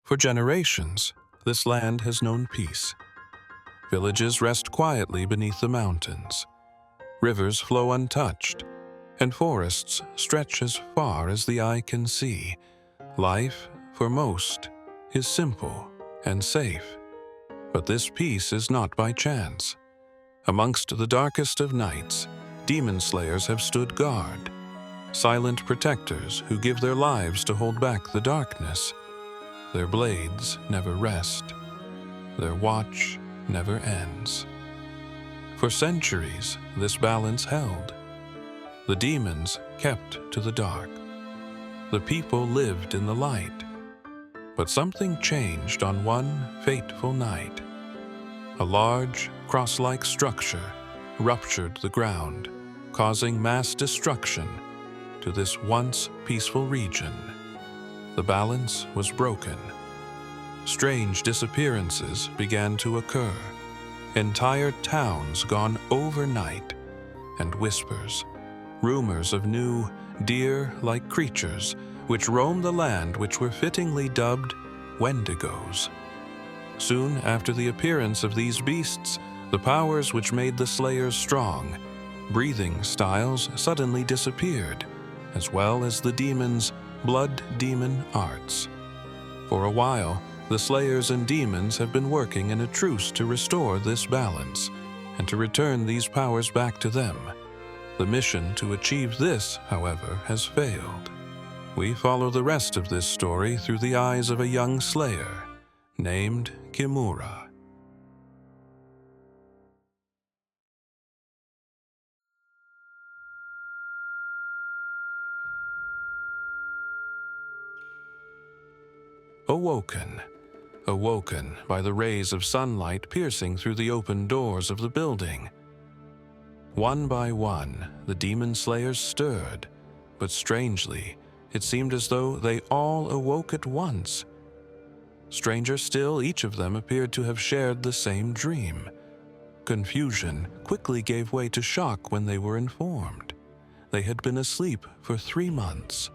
For generations, this land has known peace. Villages rest quietly beneath the mountains. Rivers flow untouched, and forests stretch as far as the eye can see. Life, for most, is simple and safe. But this peace is not by chance. Amongst the darkest of nights, demon slayers have stood guard, silent protectors who give their lives to hold back the darkness. Their blades never rest. Their watch never ends. For centuries, this balance held. The demons kept to the dark. The people lived in the light. But something changed on one fateful night. A large, cross-like structure ruptured the ground, causing mass destruction to this once peaceful region. The balance was broken. Strange disappearances began to occur. Entire towns gone overnight, and whispers, rumors of new, deer-like creatures which roam the land which were fittingly dubbed Wendigos. Soon after the appearance of these beasts, the powers which made the slayers strong, breathing styles suddenly disappeared, as well as the demons' blood demon arts. For a while, the slayers and demons have been working in a truce to restore this balance, and to return these powers back to them. The mission to achieve this, however, has failed. We follow the rest of this story through the eyes of a young slayer named Kimura. Awoken by the rays of sunlight piercing through the open doors of the building. One by one, the demon slayers stirred, but strangely, it seemed as though they all awoke at once. Stranger still, each of them appeared to have shared the same dream. Confusion quickly gave way to shock when they were informed. They had been asleep for 3 months,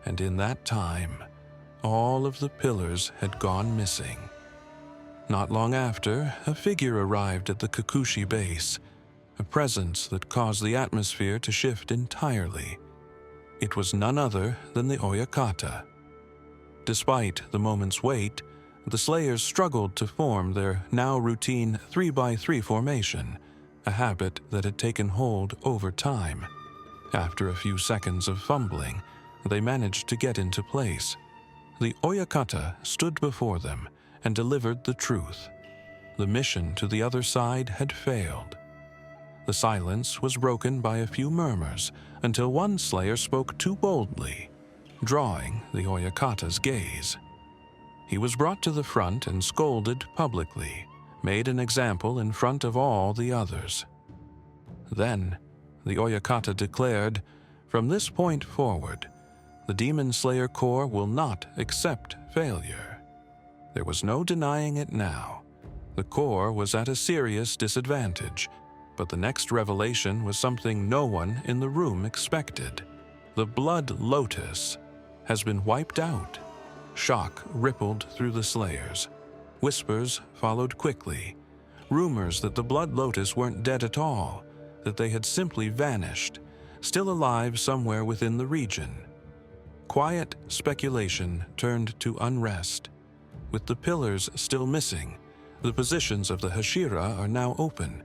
and in that time, all of the pillars had gone missing. Not long after, a figure arrived at the Kakushi base, a presence that caused the atmosphere to shift entirely. It was none other than the Oyakata. Despite the moment's wait, the Slayers struggled to form their now routine 3x3 formation, a habit that had taken hold over time. After a few seconds of fumbling, they managed to get into place. The Oyakata stood before them and delivered the truth. The mission to the other side had failed. The silence was broken by a few murmurs until one slayer spoke too boldly, drawing the Oyakata's gaze. He was brought to the front and scolded publicly, made an example in front of all the others. Then, the Oyakata declared, "From this point forward, the Demon Slayer Corps will not accept failure." There was no denying it now. The Corps was at a serious disadvantage, but the next revelation was something no one in the room expected. The Blood Lotus has been wiped out. Shock rippled through the Slayers. Whispers followed quickly. Rumors that the Blood Lotus weren't dead at all, that they had simply vanished, still alive somewhere within the region. Quiet speculation turned to unrest. With the pillars still missing, the positions of the Hashira are now open,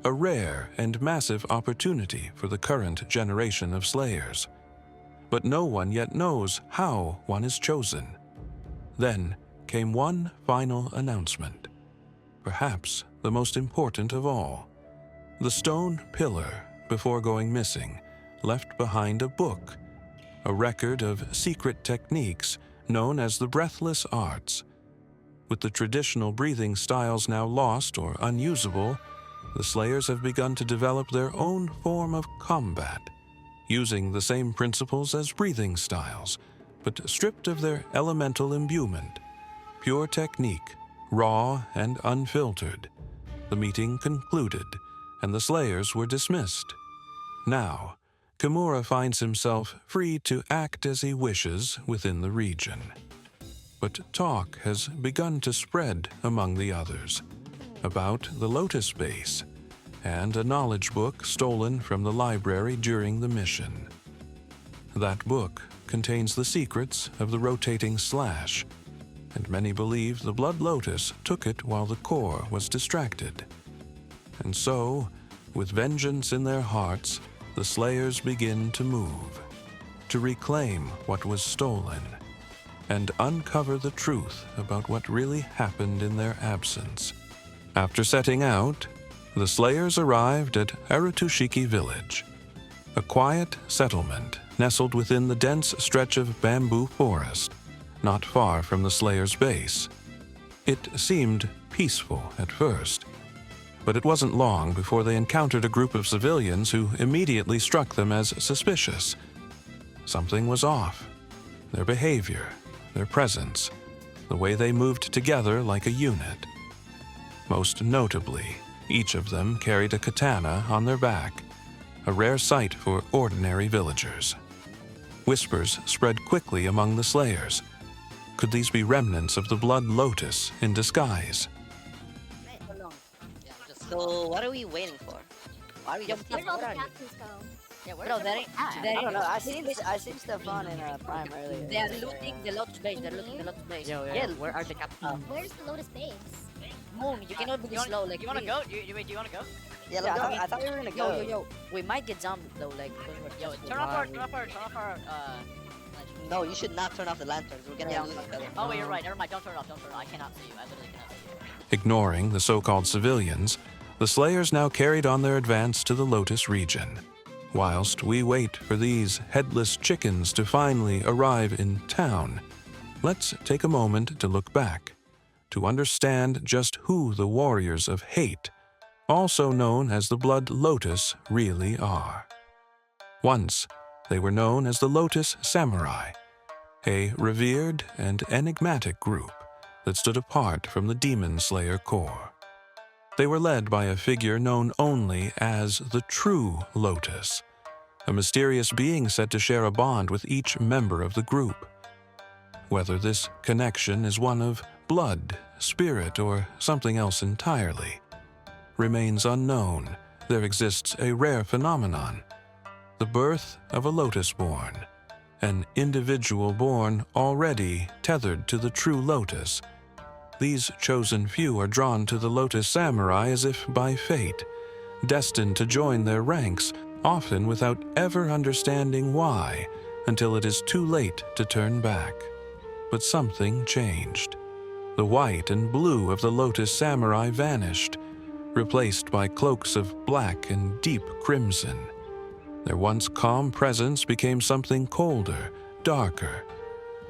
a rare and massive opportunity for the current generation of Slayers. But no one yet knows how one is chosen. Then came one final announcement, perhaps the most important of all. The stone pillar, before going missing, left behind a book, a record of secret techniques known as the breathless arts. With the traditional breathing styles now lost or unusable, the Slayers have begun to develop their own form of combat, using the same principles as breathing styles, but stripped of their elemental imbuement. Pure technique, raw and unfiltered. The meeting concluded, and the Slayers were dismissed. Now, Kimura finds himself free to act as he wishes within the region. but talk has begun to spread among the others about the Lotus Base and a knowledge book stolen from the library during the mission. That book contains the secrets of the rotating slash, and many believe the Blood Lotus took it while the core was distracted. And so, with vengeance in their hearts, the Slayers begin to move, to reclaim what was stolen, and uncover the truth about what really happened in their absence. After setting out, the Slayers arrived at Aratushiki Village, a quiet settlement nestled within the dense stretch of bamboo forest, not far from the Slayers' base. It seemed peaceful at first, but it wasn't long before they encountered a group of civilians who immediately struck them as suspicious. Something was off. Their behavior, their presence, the way they moved together like a unit. Most notably, each of them carried a katana on their back, a rare sight for ordinary villagers. Whispers spread quickly among the Slayers. Could these be remnants of the Blood Lotus in disguise? So what are we waiting for? Why are we just Where'd all the captains go? Yeah, where's Bro, the that ain't. captain? I don't know. I seen Stefan in Prime earlier. They are looting the Lotus base. They're looting the Lotus base. Yeah. Where are the captains? Where's the Lotus base? Moon, you cannot be this slow. Like, You wanna go? Do you wanna go? Yeah, let's go. I thought we were gonna go. Yo. We might get zombie though. Like, Yo, turn off our. No, you should not turn off the lanterns. We're gonna lose each other. Oh wait, you're right. Never mind. Don't turn it off. I cannot see you. I literally cannot see you. Ignoring the so-called civilians, the Slayers now carried on their advance to the Lotus region. Whilst we wait for these headless chickens to finally arrive in town, let's take a moment to look back, to understand just who the Warriors of Hate, also known as the Blood Lotus, really are. Once, they were known as the Lotus Samurai, a revered and enigmatic group that stood apart from the Demon Slayer Corps. They were led by a figure known only as the True Lotus, a mysterious being said to share a bond with each member of the group. Whether this connection is one of blood, spirit, or something else entirely remains unknown. There exists a rare phenomenon, the birth of a Lotus-born, an individual born already tethered to the True Lotus. These chosen few are drawn to the Lotus Samurai as if by fate, destined to join their ranks, often without ever understanding why, until it is too late to turn back. But something changed. The white and blue of the Lotus Samurai vanished, replaced by cloaks of black and deep crimson. Their once calm presence became something colder, darker.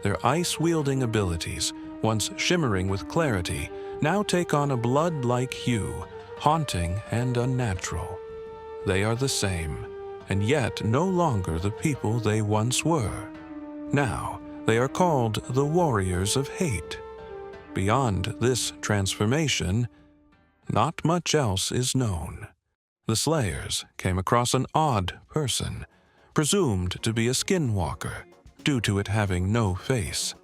Their ice-wielding abilities, once shimmering with clarity, now take on a blood-like hue, haunting and unnatural. They are the same, and yet no longer the people they once were. Now, they are called the Warriors of Hate. Beyond this transformation, not much else is known. The Slayers came across an odd person, presumed to be a skinwalker, due to it having no face.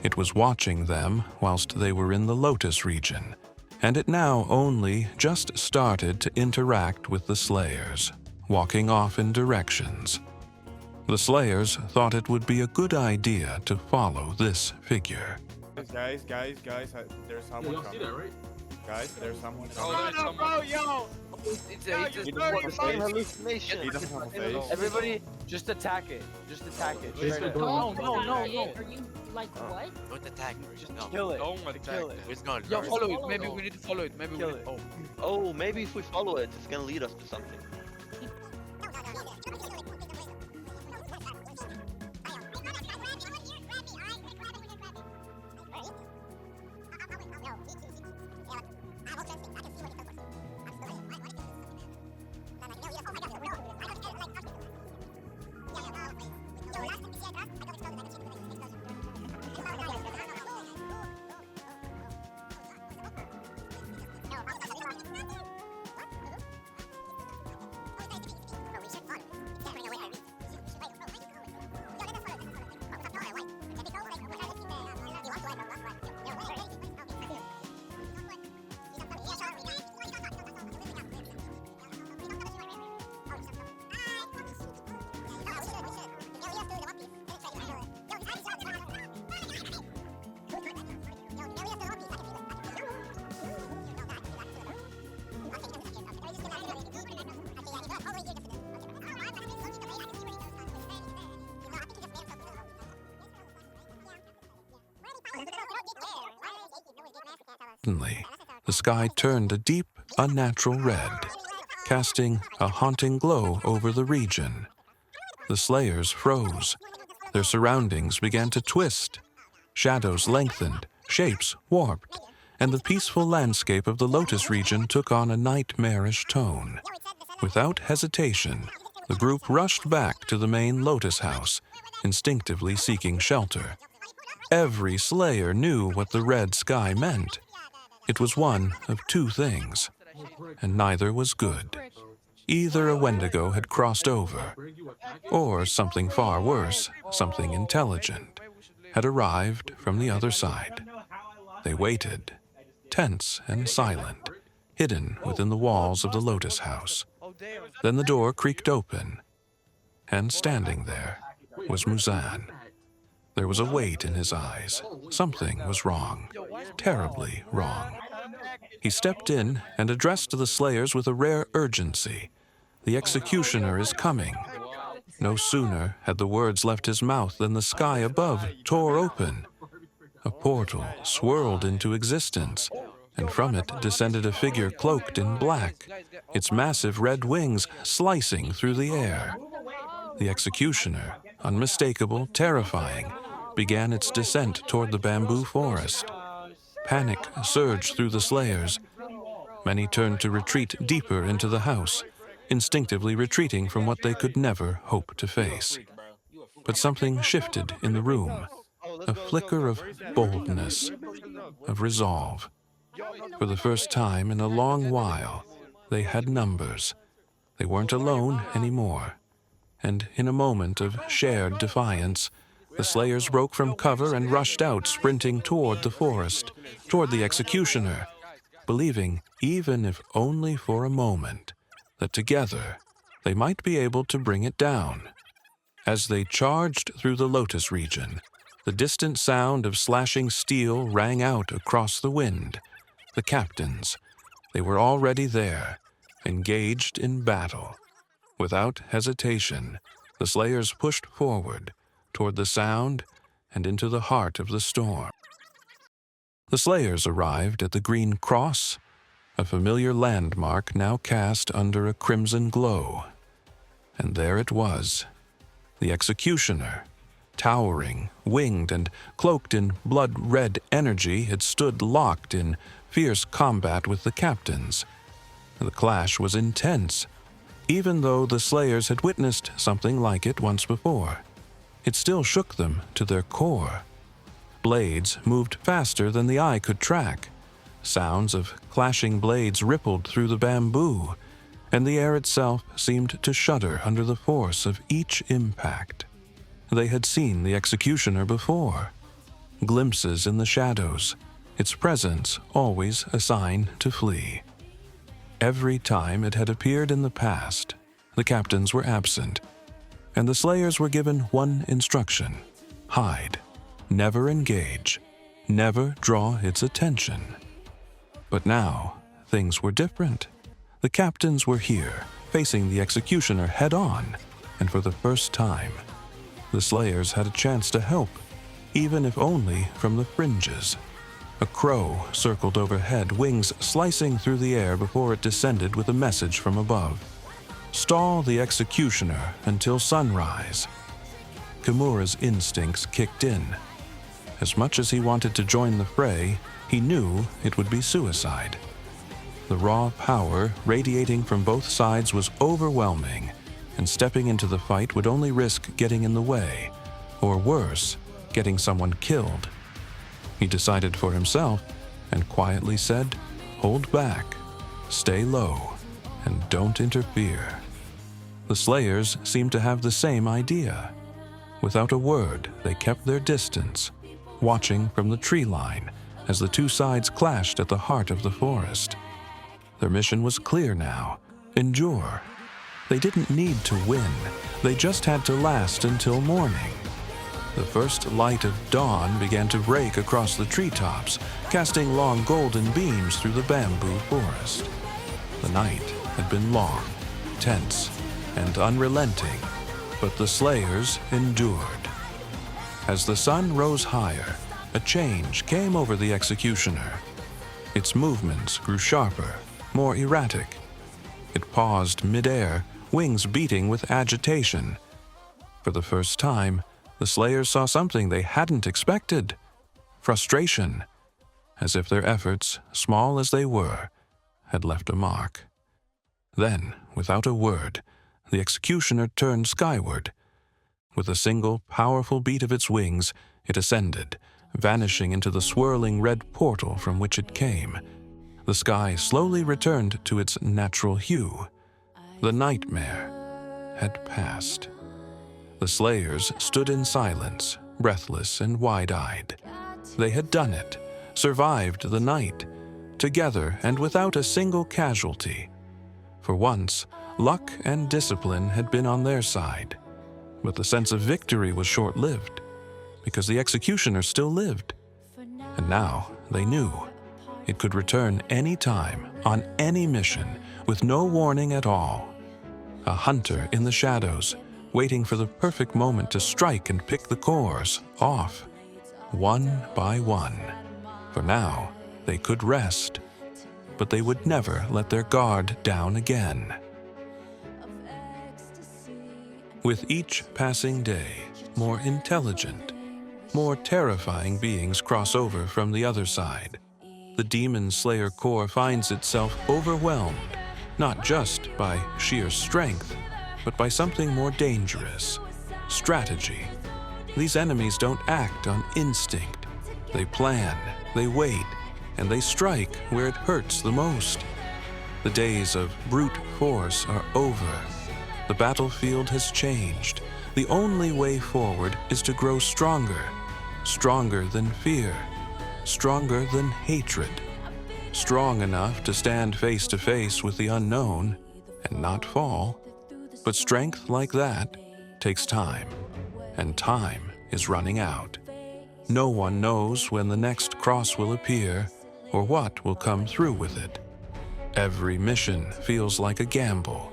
It was watching them whilst they were in the Lotus region, and it now only just started to interact with the Slayers, walking off in directions. The Slayers thought it would be a good idea to follow this figure. Guys, there's someone Y'all see coming. that, right? Guys, there's someone Oh, coming. there's someone. yo! It's Yo, a, you're it's starting a, a fight. Hallucination. He doesn't have a face. Everybody, Just attack it. Just attack it. Just Straight up. go. No. Are you like what? Don't attack it. Just no. Kill it. Don't attack Kill it. It's not. Yo, follow it. Follow Maybe it. we need to follow it. Maybe we Kill need. it. Oh. Oh, maybe if we follow it, it's gonna lead us to something. Suddenly, the sky turned a deep, unnatural red, casting a haunting glow over the region. The Slayers froze. Their surroundings began to twist. Shadows lengthened, shapes warped, and the peaceful landscape of the Lotus region took on a nightmarish tone. Without hesitation, the group rushed back to the main Lotus house, instinctively seeking shelter. Every Slayer knew what the red sky meant. It was one of two things, and neither was good. Either a Wendigo had crossed over, or something far worse, something intelligent, had arrived from the other side. They waited, tense and silent, hidden within the walls of the Lotus house. Then the door creaked open, and standing there was Muzan. There was a weight in his eyes. Something was wrong, terribly wrong. He stepped in and addressed the Slayers with a rare urgency. "The executioner is coming." No sooner had the words left his mouth than the sky above tore open. A portal swirled into existence, and from it descended a figure cloaked in black, its massive red wings slicing through the air. The executioner, unmistakable, terrifying, began its descent toward the bamboo forest. Panic surged through the Slayers. Many turned to retreat deeper into the house, instinctively retreating from what they could never hope to face. But something shifted in the room, a flicker of boldness, of resolve. For the first time in a long while, they had numbers. They weren't alone anymore. And in a moment of shared defiance, the Slayers broke from cover and rushed out, sprinting toward the forest, toward the executioner, believing, even if only for a moment, that together they might be able to bring it down. As they charged through the Lotus region, the distant sound of slashing steel rang out across the wind. The captains, they were already there, engaged in battle. Without hesitation, the Slayers pushed forward, toward the sound and into the heart of the storm. The Slayers arrived at the Green Cross, a familiar landmark now cast under a crimson glow. And there it was, the executioner, towering, winged, and cloaked in blood-red energy, had stood locked in fierce combat with the captains. The clash was intense, even though the Slayers had witnessed something like it once before. It still shook them to their core. Blades moved faster than the eye could track. Sounds of clashing blades rippled through the bamboo, and the air itself seemed to shudder under the force of each impact. They had seen the executioner before. Glimpses in the shadows, its presence always a sign to flee. Every time it had appeared in the past, the captains were absent, and the Slayers were given one instruction: hide, never engage, never draw its attention. But now, things were different. The captains were here, facing the executioner head-on, and for the first time, the Slayers had a chance to help, even if only from the fringes. A crow circled overhead, wings slicing through the air before it descended with a message from above: "Stall the executioner until sunrise." Kimura's instincts kicked in. As much as he wanted to join the fray, he knew it would be suicide. The raw power radiating from both sides was overwhelming, and stepping into the fight would only risk getting in the way, or worse, getting someone killed. He decided for himself and quietly said, "Hold back, stay low, and don't interfere." The Slayers seemed to have the same idea. Without a word, they kept their distance, watching from the tree line as the two sides clashed at the heart of the forest. Their mission was clear now: endure. They didn't need to win. They just had to last until morning. The first light of dawn began to break across the treetops, casting long golden beams through the bamboo forest. The night had been long, tense, and unrelenting, but the Slayers endured. As the sun rose higher, a change came over the executioner. Its movements grew sharper, more erratic. It paused mid-air, wings beating with agitation. For the first time, the Slayers saw something they hadn't expected: frustration, as if their efforts, small as they were, had left a mark. Then, without a word, the executioner turned skyward. With a single, powerful beat of its wings, it ascended, vanishing into the swirling red portal from which it came. The sky slowly returned to its natural hue. The nightmare had passed. The Slayers stood in silence, breathless and wide-eyed. They had done it, survived the night, together and without a single casualty. For once, luck and discipline had been on their side. But the sense of victory was short-lived, because the executioner still lived. And now they knew it could return any time, on any mission, with no warning at all. A hunter in the shadows, waiting for the perfect moment to strike and pick the cores off, one by one. For now, they could rest, but they would never let their guard down again. With each passing day, more intelligent, more terrifying beings cross over from the other side. The Demon Slayer Corps finds itself overwhelmed, not just by sheer strength, but by something more dangerous: strategy. These enemies don't act on instinct. They plan, they wait, and they strike where it hurts the most. The days of brute force are over. The battlefield has changed. The only way forward is to grow stronger, stronger than fear, stronger than hatred, strong enough to stand face to face with the unknown and not fall. But strength like that takes time, and time is running out. No one knows when the next cross will appear or what will come through with it. Every mission feels like a gamble.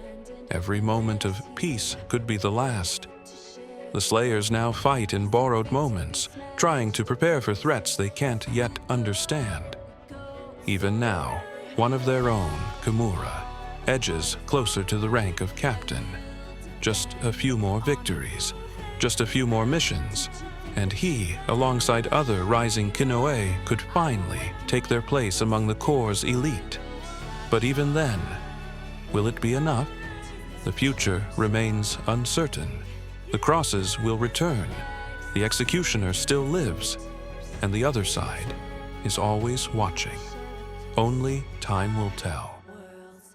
Every moment of peace could be the last. The Slayers now fight in borrowed moments, trying to prepare for threats they can't yet understand. Even now, one of their own, Kimura, edges closer to the rank of captain. Just a few more victories, just a few more missions, and he, alongside other rising Kinoe, could finally take their place among the Corps' elite. But even then, will it be enough? The future remains uncertain. The crosses will return. The executioner still lives, and the other side is always watching. Only time will tell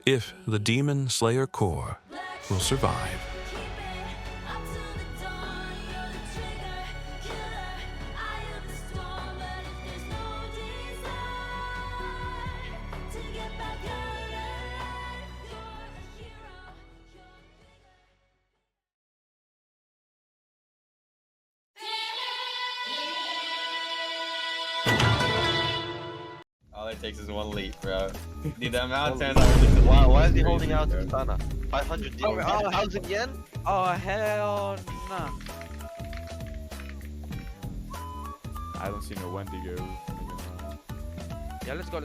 if the Demon Slayer Corps will survive. All it takes is one leap, bro. Dude, the amount of times I Why is he holding out to Sana? 500 Oh, yen. 1,000 yen? Oh, hell nah. I don't see no Wendigo. Yeah, let's go.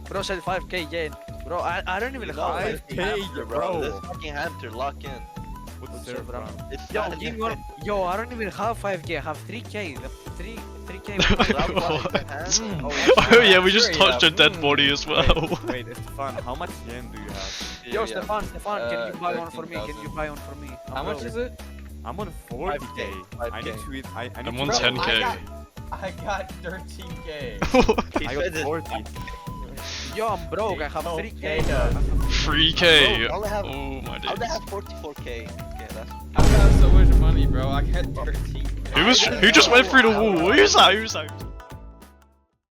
Bro said 5k yen. Bro, I don't even have 5K, bro. This fucking hamster, lock in. What's the server on? It's Yo, not give me one. Yo, I don't even have 5k. I have 3k. 3k. Oh yeah, we just touched a dead body as well. Wait, Stefan, how much yen do you have? Yo, Stefan, can you buy one for me? 13,000. How much is it? I'm on 40k. 5K. I need to eat. I need I'm to on eat- 10k. I got 13k. He I said got it. 40. Yo, I'm broke. I have 3k. 3k. I'll have- Oh my I'll days. have 44k. Okay, that's. I got so much money, bro. I got 13k. Who just went through the wall? Who's that?